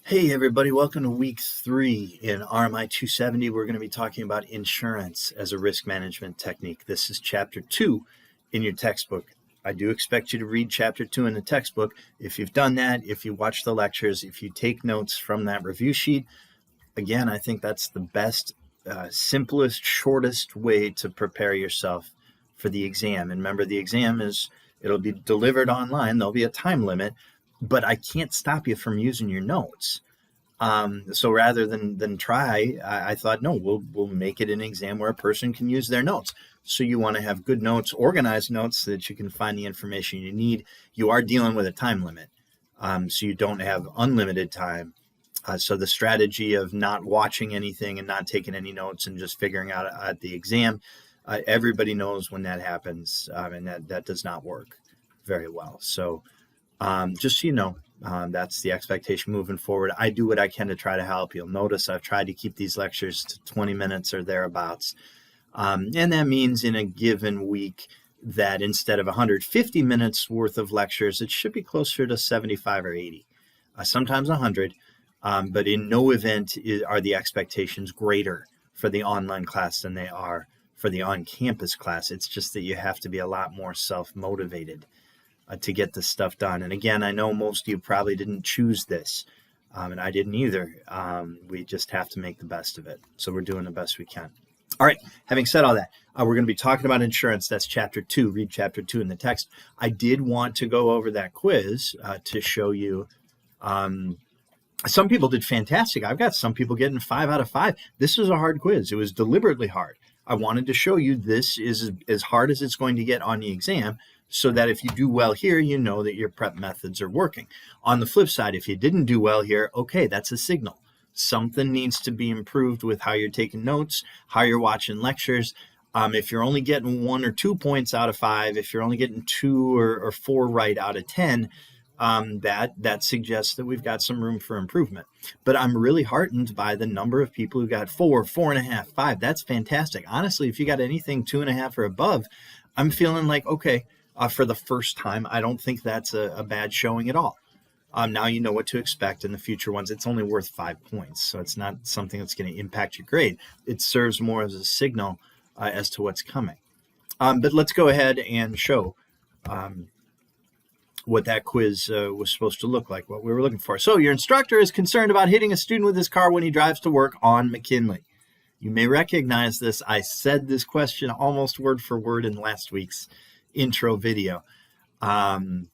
Hey everybody, welcome to week 3 in RMI 270. We're going to be talking about insurance as a risk management technique. This is chapter 2 in your textbook. I do expect you to read chapter 2 in the textbook. If you've done that, if you watch the lectures, if you take notes from that review sheet, again, I think that's the best, simplest, shortest way to prepare yourself for the exam. And remember, the exam it'll be delivered online. There'll be a time limit, but I can't stop you from using your notes. So rather than try, I thought, no, we'll make it an exam where a person can use their notes. So you want to have good notes, organized notes, so that you can find the information you need. You are dealing with a time limit, so you don't have unlimited time. So the strategy of not watching anything and not taking any notes and just figuring out at the exam, everybody knows when that happens, and that does not work very well. So just so you know, that's the expectation moving forward. I do what I can to try to help. You'll notice I've tried to keep these lectures to 20 minutes or thereabouts. And that means in a given week that instead of 150 minutes worth of lectures, it should be closer to 75 or 80, sometimes 100. But in no event are the expectations greater for the online class than they are for the on-campus class. It's just that you have to be a lot more self-motivated to get this stuff done. And again, I know most of you probably didn't choose this, and I didn't either. We just have to make the best of it. So we're doing the best we can. All right, having said all that, we're going to be talking about insurance. That's chapter 2. Read chapter 2 in the text. I did want to go over that quiz to show you. Some people did fantastic. I've got some people getting 5 out of 5. This was a hard quiz. It was deliberately hard. I wanted to show you this is as hard as it's going to get on the exam, so that if you do well here, you know that your prep methods are working. On the flip side, if you didn't do well here, okay, that's a signal. Something needs to be improved with how you're taking notes, how you're watching lectures. If you're only getting 1 or 2 points out of 5, if you're only getting 2 or 4 right out of 10, that suggests that we've got some room for improvement. But I'm really heartened by the number of people who got 4, 4.5, 5. That's fantastic. Honestly, if you got anything 2.5 or above, I'm feeling like, okay, for the first time, I don't think that's a bad showing at all. Now you know what to expect in the future ones. It's only worth 5 points, so it's not something that's going to impact your grade. It serves more as a signal as to what's coming. But let's go ahead and show what that quiz was supposed to look like, what we were looking for. So your instructor is concerned about hitting a student with his car when he drives to work on McKinley. You may recognize this. I said this question almost word for word in last week's intro video. And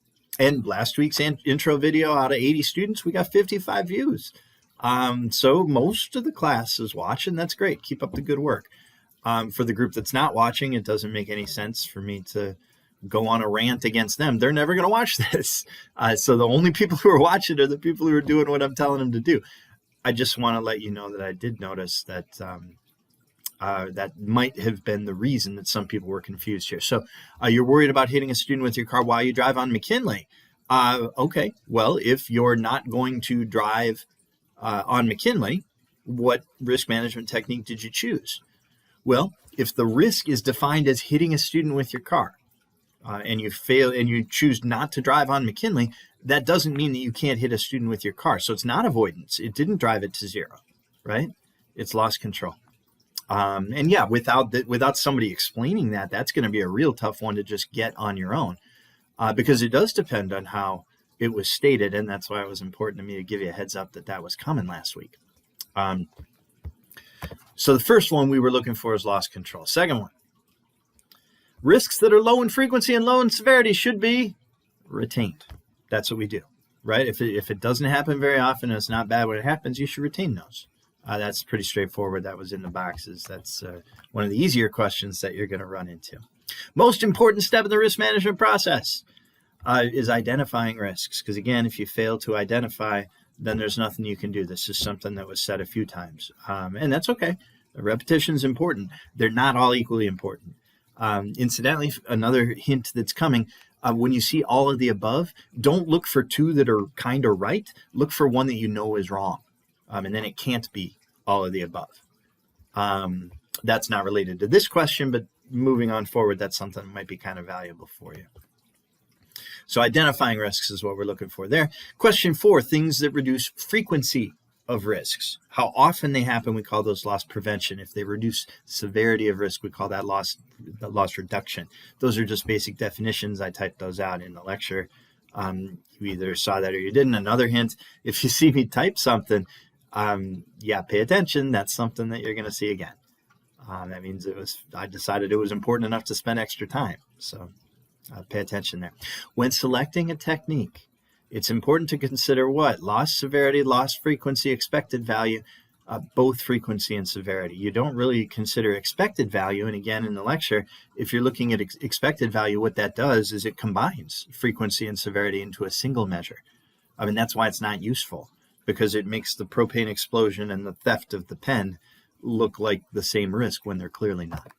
last week's intro video, out of 80 students, we got 55 views. So most of the class is watching. That's great. Keep up the good work. For the group that's not watching, it doesn't make any sense for me to go on a rant against them. They're never going to watch this. So the only people who are watching are the people who are doing what I'm telling them to do. I just want to let you know that I did notice that that might have been the reason that some people were confused here. So you're worried about hitting a student with your car while you drive on McKinley. Okay, well, if you're not going to drive on McKinley, what risk management technique did you choose? Well, if the risk is defined as hitting a student with your car, and you fail and you choose not to drive on McKinley, that doesn't mean that you can't hit a student with your car. So it's not avoidance. It didn't drive it to 0, right? It's lost control. And yeah, without somebody explaining that, that's going to be a real tough one to just get on your own, because it does depend on how it was stated. And that's why it was important to me to give you a heads up that was coming last week. So the first one we were looking for is lost control. Second one, risks that are low in frequency and low in severity should be retained. That's what we do, right? If it doesn't happen very often and it's not bad when it happens, you should retain those. That's pretty straightforward. That was in the boxes. That's one of the easier questions that you're going to run into. Most important step in the risk management process is identifying risks. Because again, if you fail to identify, then there's nothing you can do. This is something that was said a few times. And that's okay. Repetition is important. They're not all equally important. Incidentally, another hint that's coming, when you see all of the above, don't look for 2 that are kind of right. Look for 1 that you know is wrong. And then it can't be all of the above. That's not related to this question, but moving on forward, that's something that might be kind of valuable for you. So identifying risks is what we're looking for there. Question 4, things that reduce frequency of risks. How often they happen, we call those loss prevention. If they reduce severity of risk, we call that loss reduction. Those are just basic definitions. I typed those out in the lecture. You either saw that or you didn't. Another hint, if you see me type something, pay attention. That's something that you're going to see again. That means I decided it was important enough to spend extra time. So pay attention there. When selecting a technique, it's important to consider what? Loss severity, loss frequency, expected value, both frequency and severity. You don't really consider expected value. And again, in the lecture, if you're looking at expected value, what that does is it combines frequency and severity into a single measure. I mean, that's why it's not useful, because it makes the propane explosion and the theft of the pen look like the same risk when they're clearly not.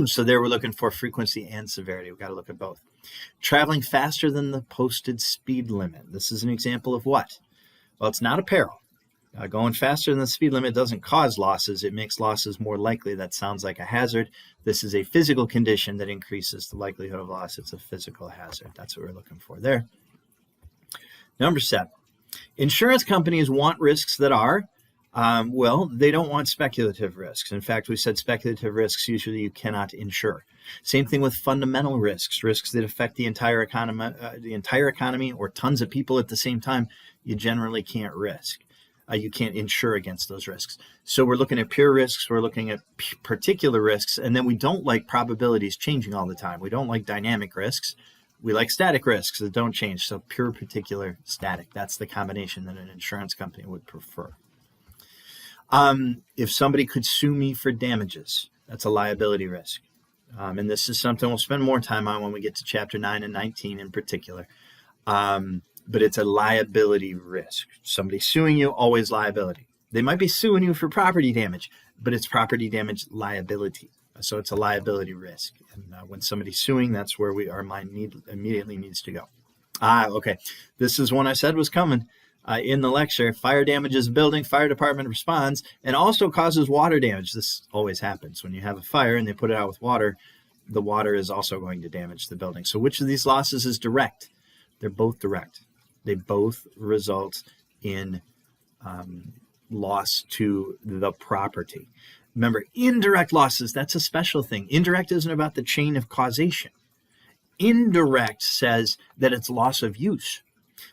So there we're looking for frequency and severity. We've got to look at both. Traveling faster than the posted speed limit. This is an example of what? Well, it's not a peril. Going faster than the speed limit doesn't cause losses. It makes losses more likely. That sounds like a hazard. This is a physical condition that increases the likelihood of loss. It's a physical hazard. That's what we're looking for there. Number 7. Insurance companies want risks that are they don't want speculative risks. In fact, we said speculative risks usually you cannot insure. Same thing with fundamental risks that affect the entire economy or tons of people at the same time. You generally can't risk. You can't insure against those risks. So we're looking at pure risks. We're looking at particular risks, and then we don't like probabilities changing all the time. We don't like dynamic risks. We like static risks that don't change. So pure, particular, static. That's the combination that an insurance company would prefer. If somebody could sue me for damages, that's a liability risk. And this is something we'll spend more time on when we get to chapter 9 and 19 in particular. But it's a liability risk. Somebody suing you, always liability. They might be suing you for property damage, but it's property damage liability. So it's a liability risk. And when somebody's suing, that's where our mind immediately needs to go. Okay. This is one I said was coming. In the lecture, fire damages a building, fire department responds, and also causes water damage. This always happens. When you have a fire and they put it out with water, the water is also going to damage the building. So which of these losses is direct? They're both direct. They both result in loss to the property. Remember, indirect losses, that's a special thing. Indirect isn't about the chain of causation. Indirect says that it's loss of use.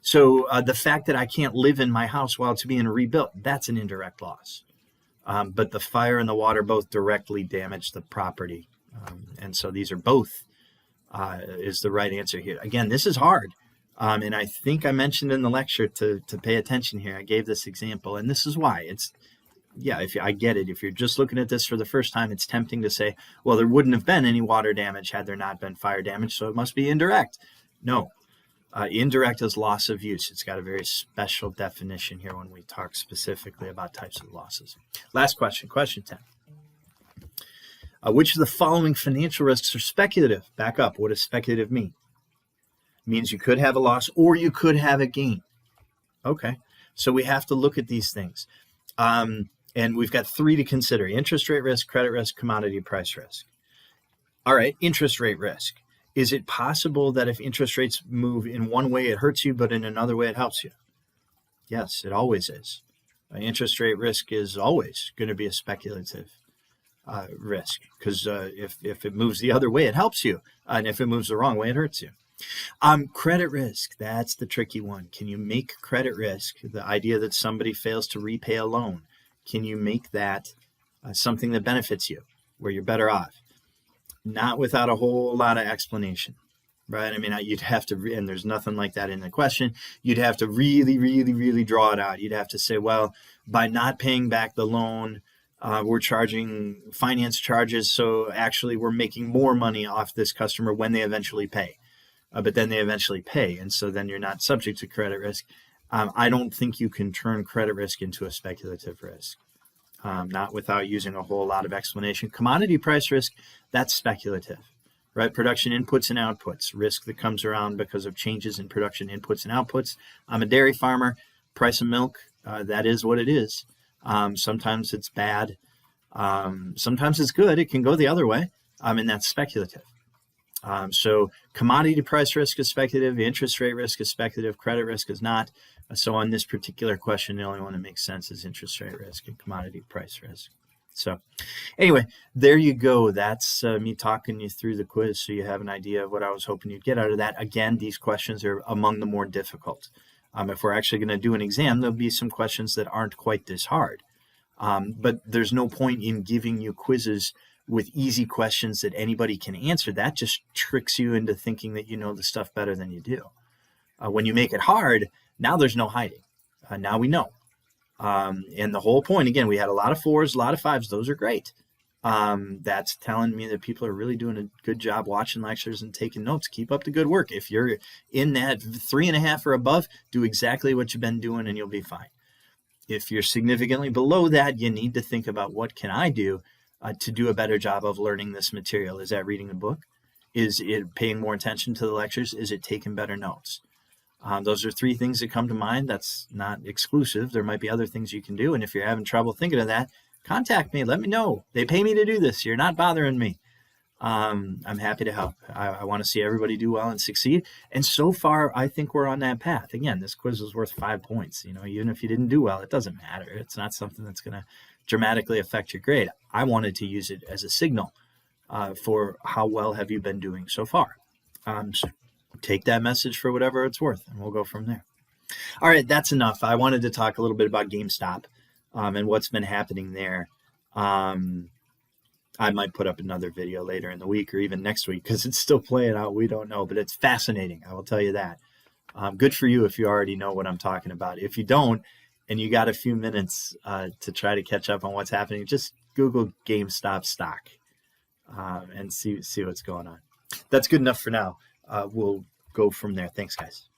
So the fact that I can't live in my house while it's being rebuilt, that's an indirect loss. But the fire and the water both directly damage the property. And so these are both is the right answer here. Again, this is hard. And I think I mentioned in the lecture to pay attention here. I gave this example, and this is why. I get it. If you're just looking at this for the first time, it's tempting to say, well, there wouldn't have been any water damage had there not been fire damage, so it must be indirect. No. Indirect is loss of use. It's got a very special definition here when we talk specifically about types of losses. Last question, question 10. Which of the following financial risks are speculative? Back up. What does speculative mean? It means you could have a loss or you could have a gain. Okay, so we have to look at these things. And we've got 3 to consider: interest rate risk, credit risk, commodity price risk. All right, interest rate risk. Is it possible that if interest rates move in one way, it hurts you, but in another way, it helps you? Yes, it always is. Interest rate risk is always going to be a speculative risk, because if it moves the other way, it helps you. And if it moves the wrong way, it hurts you. Credit risk, that's the tricky one. Can you make credit risk, the idea that somebody fails to repay a loan, can you make that something that benefits you, where you're better off? Not without a whole lot of explanation, right? I mean, you'd have to, and there's nothing like that in the question. You'd have to really, really, really draw it out. You'd have to say, well, by not paying back the loan, we're charging finance charges. So actually we're making more money off this customer when they eventually pay. But then they eventually pay. And so then you're not subject to credit risk. I don't think you can turn credit risk into a speculative risk. Not without using a whole lot of explanation. Commodity price risk, that's speculative, right? Production inputs and outputs, risk that comes around because of changes in production inputs and outputs. I'm a dairy farmer, price of milk, that is what it is. Sometimes it's bad. Sometimes it's good. It can go the other way. And that's speculative. So commodity price risk is speculative, interest rate risk is speculative, credit risk is not. So on this particular question, the only one that makes sense is interest rate risk and commodity price risk. So anyway, there you go. That's me talking you through the quiz so you have an idea of what I was hoping you'd get out of that. Again, these questions are among the more difficult. If we're actually going to do an exam, there'll be some questions that aren't quite this hard. But there's no point in giving you quizzes with easy questions that anybody can answer. That just tricks you into thinking that you know the stuff better than you do. When you make it hard, now there's no hiding. Now we know. And the whole point, again, we had a lot of 4s, a lot of 5s. Those are great. That's telling me that people are really doing a good job watching lectures and taking notes. Keep up the good work. If you're in that 3.5 or above, do exactly what you've been doing and you'll be fine. If you're significantly below that, you need to think about what can I do to do a better job of learning this material. Is that reading the book? Is it paying more attention to the lectures? Is it taking better notes? Those are 3 things that come to mind. That's not exclusive. There might be other things you can do. And if you're having trouble thinking of that, contact me. Let me know. They pay me to do this. You're not bothering me. I'm happy to help. I want to see everybody do well and succeed. And so far, I think we're on that path. Again, this quiz was worth 5 points. Even if you didn't do well, it doesn't matter. It's not something that's going to dramatically affect your grade. I wanted to use it as a signal for how well have you been doing so far. So take that message for whatever it's worth, and we'll go from there. All right, that's enough. I wanted to talk a little bit about GameStop and what's been happening there. I might put up another video later in the week or even next week because it's still playing out. We don't know, but it's fascinating. I will tell you that. Good for you if you already know what I'm talking about. If you don't, and you got a few minutes to try to catch up on what's happening, just Google GameStop stock and see what's going on. That's good enough for now. We'll go from there. Thanks, guys.